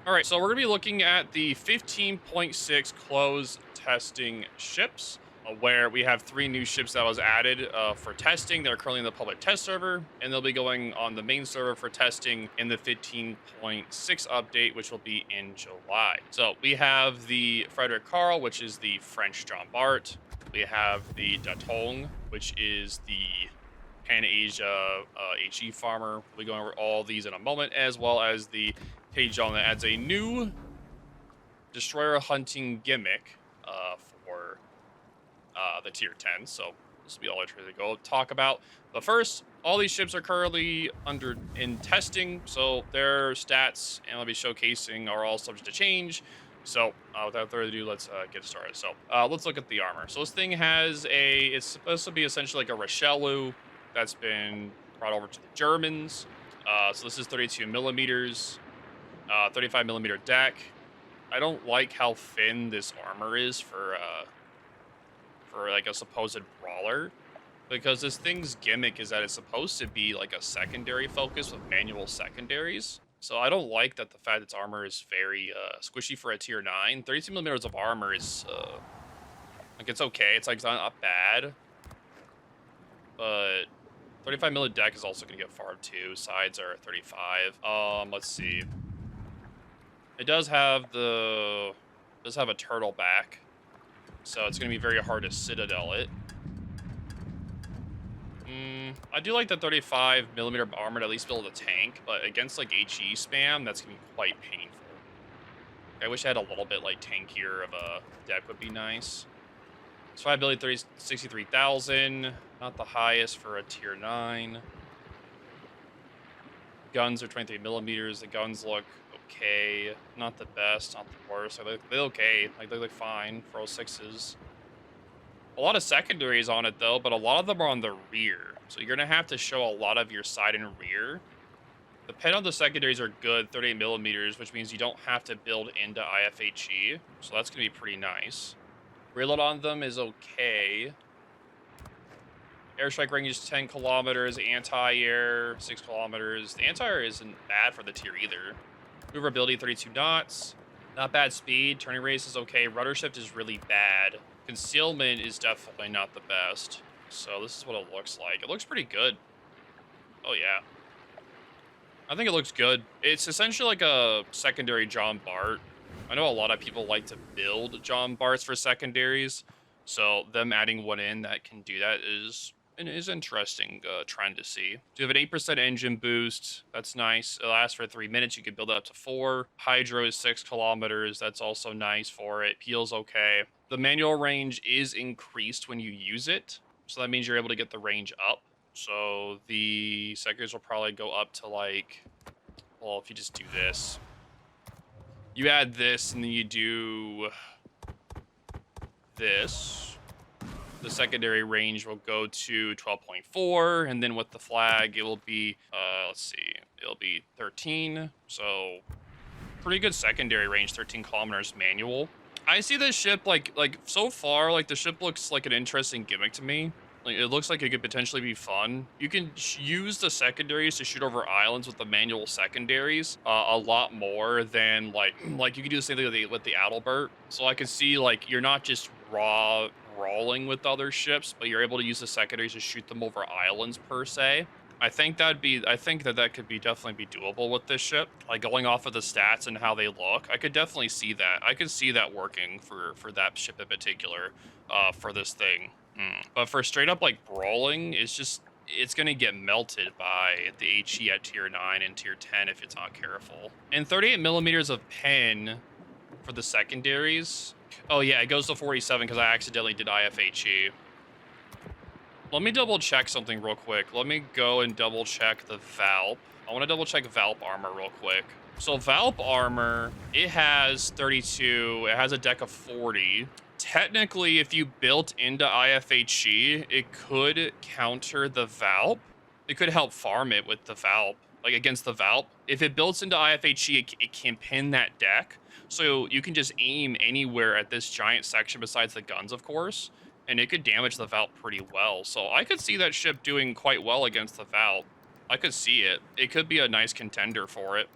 All right, so we're going to be looking at the 15.6 close testing ships, where we have 3 new ships that was added for testing. They're currently in the public test server, and they'll be going on the main server for testing in the 15.6 update, which will be in July. So we have the Friedrich Carl, which is the French John Bart. We have the Datong, which is the Pan-Asia HE farmer. We'll be going over all these in a moment, as well as the Taejong that adds a new destroyer hunting gimmick for the tier 10. So this will be all I try to go talk about. But first, all these ships are currently in testing, so their stats and I'll be showcasing are all subject to change. So without further ado, let's get started. So let's look at the armor. So this thing has it's supposed to be essentially like a Richelieu that's been brought over to the Germans. So this is 32 millimeters, 35 millimeter deck. I don't like how thin this armor is for like a supposed brawler, because this thing's gimmick is that it's supposed to be like a secondary focus with manual secondaries. So I don't like that the fact its armor is very squishy for a tier 9. 32 millimeters of armor is like it's okay. It's like not bad, but 35 millimeter deck is also gonna get farmed too. Sides are 35. Let's see. It does have a turtle back, so it's gonna be very hard to citadel it. I do like the 35 millimeter armor to at least build a tank, but against like HE spam, that's gonna be quite painful. I wish I had a little bit like tankier of a deck would be nice. Survivability 63,000, not the highest for a tier 9. Guns are 23 millimeters. The guns look okay, not the best, not the worst. They look okay, like they look fine for 06s. A lot of secondaries on it though, but a lot of them are on the rear. So you're gonna have to show a lot of your side and rear. The pen on the secondaries are good, 38 millimeters, which means you don't have to build into IFHE. So that's gonna be pretty nice. Reload on them is okay. Airstrike range is 10 kilometers, anti-air 6 kilometers. The anti-air isn't bad for the tier either. Maneuverability 32 knots. Not bad speed. Turning radius is okay. Rudder shift is really bad. Concealment is definitely not the best. So this is what it looks like. It looks pretty good. Oh yeah. I think it looks good. It's essentially like a secondary John Bart. I know a lot of people like to build John Barts for secondaries. So them adding one in that can do that is interesting trend to see. So you have an 8% engine boost. That's nice. It lasts for 3 minutes. You can build it up to 4. Hydro is 6 kilometers. That's also nice for it. Peel's okay. The manual range is increased when you use it. So that means you're able to get the range up. So the secondaries will probably go up to like, well, if you just do this. You add this and then you do this. The secondary range will go to 12.4, and then with the flag, it will be, let's see, it'll be 13. So pretty good secondary range, 13 kilometers manual. I see this ship like so far, like the ship looks like an interesting gimmick to me. Like it looks like it could potentially be fun. You can use the secondaries to shoot over islands with the manual secondaries a lot more than like you can do the same thing with the Adalbert. So I can see like you're not just brawling with other ships, but you're able to use the secondaries to shoot them over islands per se. I think that could be definitely be doable with this ship. Like going off of the stats and how they look, I could definitely see that. I could see that working for that ship in particular, for this thing. But for straight up like brawling, it's gonna get melted by the HE at tier 9 and tier 10 if it's not careful. And 38 millimeters of pen for the secondaries. Oh yeah, it goes to 47 because I accidentally did IFHE. Let me double check something real quick. Let me go and double check the Valp. I want to double check Valp armor real quick. So Valp armor, it has 32. It has a deck of 40. Technically, if you built into IFHE, it could counter the Valp. It could help farm it with the Valp, like against the Valp. If it builds into IFHE, it can pin that deck. So you can just aim anywhere at this giant section besides the guns, of course, and it could damage the Valp pretty well. So I could see that ship doing quite well against the Valp. I could see it. It could be a nice contender for it.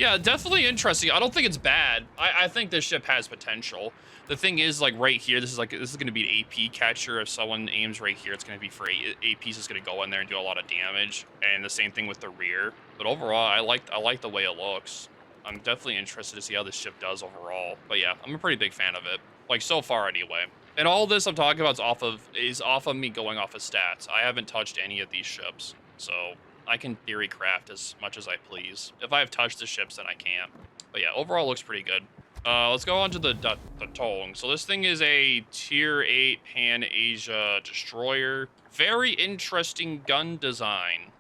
Yeah, definitely interesting. I don't think it's bad. I think this ship has potential. The thing is, like right here, this is going to be an AP catcher. If someone aims right here, it's going to be for APs. Is going to go in there and do a lot of damage. And the same thing with the rear. But overall, I like the way it looks. I'm definitely interested to see how this ship does overall. But yeah, I'm a pretty big fan of it. Like so far, anyway. And all this I'm talking about is off of me going off of stats. I haven't touched any of these ships, so I can theory craft as much as I please. If I have touched the ships, then I can't. But yeah, overall looks pretty good. Let's go on to the Datong. So this thing is a Tier 8 Pan-Asia destroyer. Very interesting gun design.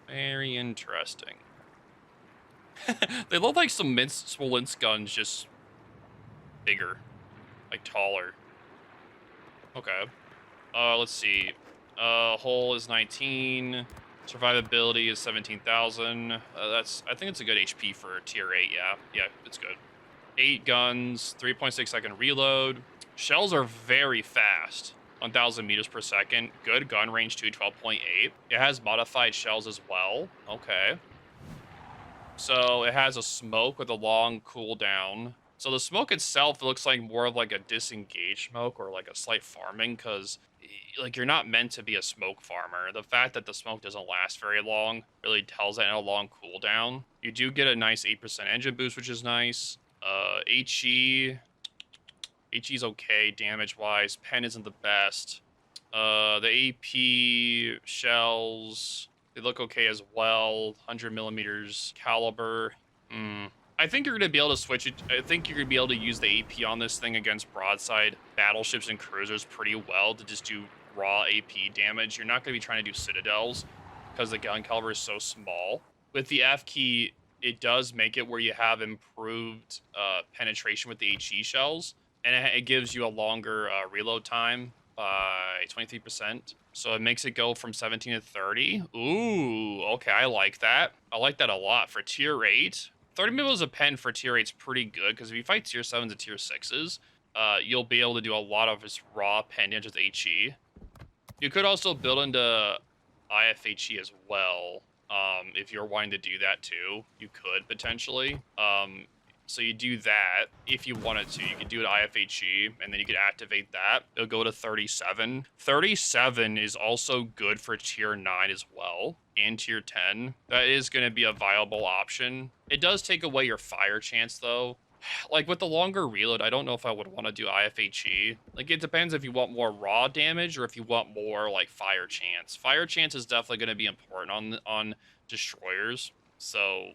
Very interesting. They look like some Smolensk guns, just bigger, like taller. Okay. Let's see. Hull is 19. Survivability is 17,000. I think it's a good HP for tier 8. Yeah, it's good. 8 guns, 3.6 second reload. Shells are very fast. 1,000 meters per second. Good gun range too, 12.8. It has modified shells as well. Okay. So it has a smoke with a long cooldown. So the smoke itself looks like more of like a disengaged smoke or like a slight farming, because like you're not meant to be a smoke farmer. The fact that the smoke doesn't last very long really tells that in a long cooldown. You do get a nice 8% engine boost, which is nice. HE's okay damage wise. Pen isn't the best. The AP shells, they look okay as well. 100 millimeters caliber. I think you're going to be able to switch it. I think you're going to be able to use the AP on this thing against broadside battleships and cruisers pretty well to just do raw AP damage. You're not going to be trying to do citadels because the gun caliber is so small. With the F key, it does make it where you have improved penetration with the HE shells, and it gives you a longer reload time by 23%. So it makes it go from 17 to 30. Ooh, okay, I like that. I like that a lot. For tier 8, 30 mils a pen for tier 8 is pretty good, because if you fight tier 7s and tier 6s, you'll be able to do a lot of this raw pen damage with HE. You could also build into IFHE as well. If you're wanting to do that too, you could potentially. So you do that if you wanted to. You could do it IFHE, and then you could activate that. It'll go to 37. 37 is also good for tier 9 as well, and tier 10. That is going to be a viable option. It does take away your fire chance, though. Like, with the longer reload, I don't know if I would want to do IFHE. Like, it depends if you want more raw damage or if you want more, like, fire chance. Fire chance is definitely going to be important on destroyers. So,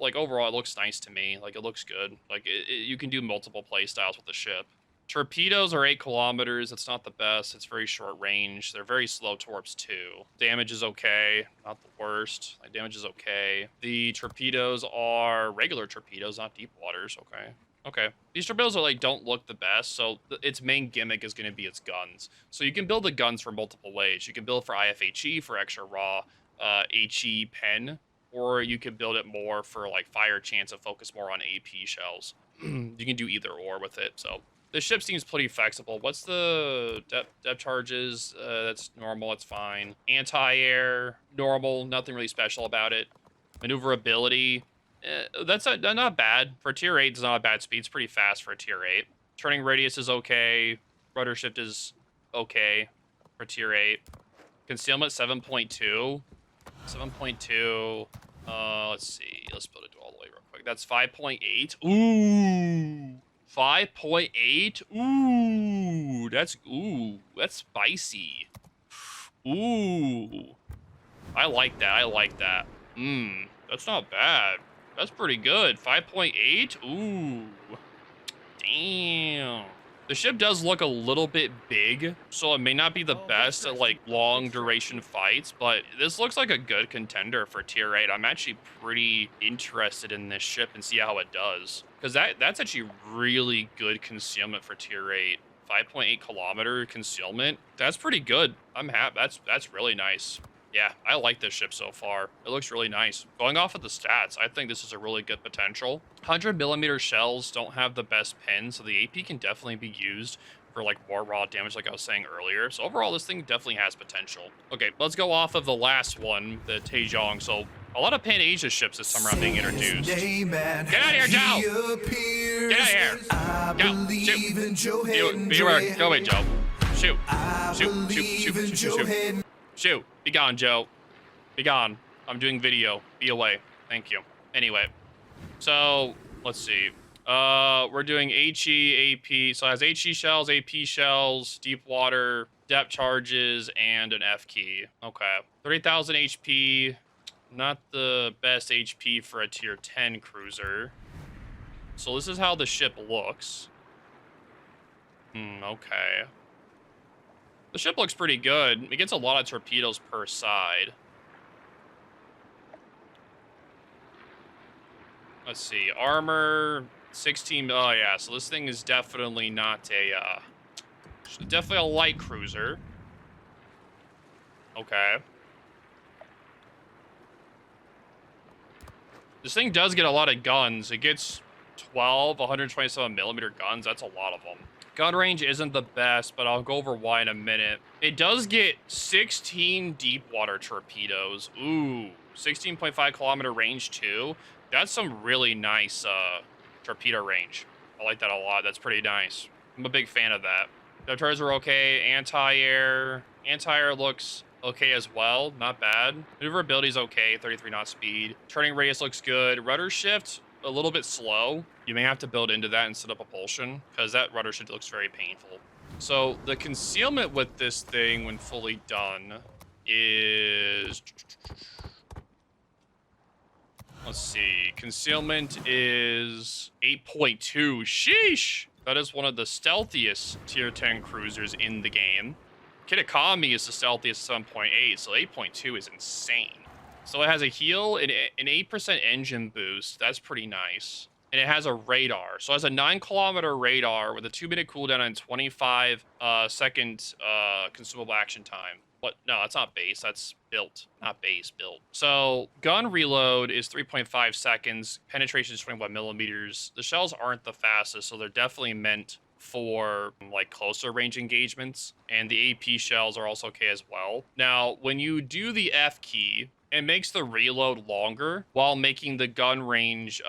like, overall, it looks nice to me. Like, it looks good. Like, you can do multiple play styles with the ship. Torpedoes are 8 kilometers. It's not the best. It's very short range. They're very slow torps too. Damage is okay. Not the worst. Like, damage is okay. The torpedoes are regular torpedoes, not deep waters. Okay. Okay. These torpedoes are like, don't look the best. So its main gimmick is going to be its guns. So you can build the guns for multiple ways. You can build for IFHE for extra raw HE pen, or you could build it more for like fire chance and focus more on AP shells. You can do either or with it. So the ship seems pretty flexible. What's the depth charges? That's normal. It's fine. Anti-air, normal. Nothing really special about it. Maneuverability, that's not bad. For tier 8, it's not a bad speed. It's pretty fast for a tier 8. Turning radius is okay. Rudder shift is okay for tier 8. Concealment 7.2. 7.2. Let's see. Let's build it all the way real quick. That's 5.8. Ooh. 5.8. Ooh, that's spicy. Ooh, I like that. That's not bad. That's pretty good. 5.8. Ooh, damn. The ship does look a little bit big, so it may not be the best at like long duration fights, but this looks like a good contender for tier 8. I'm actually pretty interested in this ship and see how it does, because that's actually really good concealment for tier 8. 5.8 kilometer concealment. That's pretty good. I'm happy. That's really nice. Yeah, I like this ship so far. It looks really nice. Going off of the stats, I think this is a really good potential. 100 millimeter shells don't have the best pin, so the AP can definitely be used for like more raw damage, like I was saying earlier. So overall, this thing definitely has potential. Okay, let's go off of the last one, the Taejong. So A lot of Pan-Asia ships this time around being introduced. Get out of here, Joe! Get out of here! Go! Shoot! Go away, Joe. Shoot. Shoot. Be gone, Joe. Be gone. I'm doing video. Be away. Thank you. Anyway. So, let's see. We're doing HE, AP. So it has HE shells, AP shells, deep water, depth charges, and an F key. Okay. 30,000 HP. Not the best HP for a tier 10 cruiser. So this is how the ship looks. Okay. The ship looks pretty good. It gets a lot of torpedoes per side. Let's see. Armor, 16. Oh, yeah. So this thing is definitely not a... definitely a light cruiser. Okay. This thing does get a lot of guns. It gets 12 127mm guns. That's a lot of them. Gun range isn't the best, but I'll go over why in a minute. It does get 16 deep water torpedoes. Ooh, 16.5 kilometer range too. That's some really nice torpedo range. I like that a lot. That's pretty nice. I'm a big fan of that. The turrets are okay. Anti-air looks okay as well. Not bad. Maneuverability is okay. 33 knot speed. Turning radius looks good. Rudder shift, a little bit slow. You may have to build into that instead of propulsion because that rudder shift looks very painful. So the concealment with this thing when fully done is... Let's see. Concealment is 8.2. Sheesh! That is one of the stealthiest tier 10 cruisers in the game. Kitakami is the stealthiest 7.8, so 8.2 is insane. So it has a heal and an 8% engine boost. That's pretty nice. And it has a radar. So it has a 9-kilometer radar with a 2-minute cooldown and 25-second consumable action time. What? No, that's not base. That's built. Not base, built. So gun reload is 3.5 seconds. Penetration is 21 millimeters. The shells aren't the fastest, so they're definitely meant for like closer range engagements. And the AP shells are also okay as well. Now, when you do the F key, it makes the reload longer while making the gun range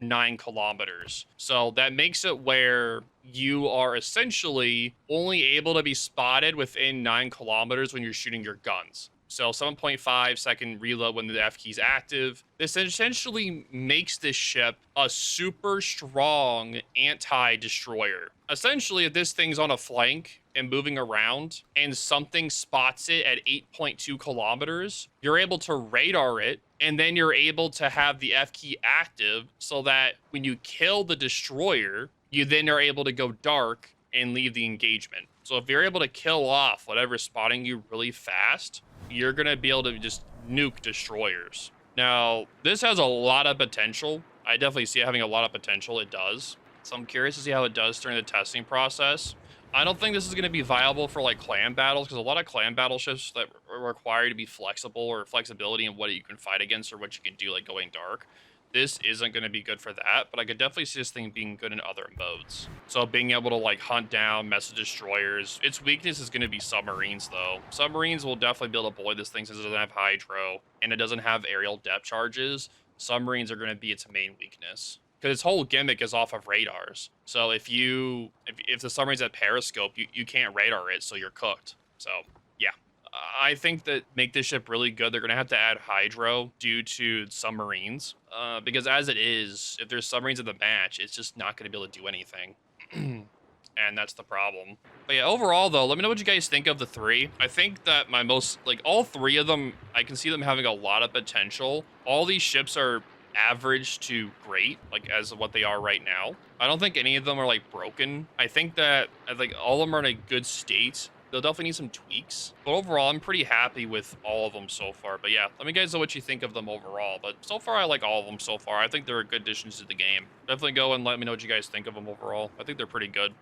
9 kilometers. So that makes it where you are essentially only able to be spotted within 9 kilometers when you're shooting your guns. So 7.5 second reload when the F key is active. This essentially makes this ship a super strong anti-destroyer. Essentially, if this thing's on a flank and moving around and something spots it at 8.2 kilometers, you're able to radar it, and then you're able to have the F key active so that when you kill the destroyer, you then are able to go dark and leave the engagement. So if you're able to kill off whatever's spotting you really fast, you're going to be able to just nuke destroyers. Now, this has a lot of potential. I definitely see it having a lot of potential. It does. So I'm curious to see how it does during the testing process. I don't think this is going to be viable for like clan battles because a lot of clan battleships that require you to be flexible or flexibility in what you can fight against or what you can do, like going dark. This isn't going to be good for that, but I could definitely see this thing being good in other modes. So being able to like hunt down message destroyers. Its weakness is going to be submarines though. Submarines will definitely be able to avoid this thing since it doesn't have hydro and it doesn't have aerial depth charges. Submarines are going to be its main weakness because its whole gimmick is off of radars. So if the submarine's at periscope, you can't radar it, so you're cooked. So yeah. I think that make this ship really good, they're going to have to add hydro due to submarines. Because as it is, if there's submarines in the match, it's just not going to be able to do anything. And that's the problem. But yeah, overall, though, let me know what you guys think of the three. I think that all three of them, I can see them having a lot of potential. All these ships are average to great, like as what they are right now. I don't think any of them are like broken. I think all of them are in a good state. They'll definitely need some tweaks. But overall, I'm pretty happy with all of them so far. But yeah, let me guys know what you think of them overall. But so far, I like all of them so far. I think they're good additions to the game. Definitely go and let me know what you guys think of them overall. I think they're pretty good.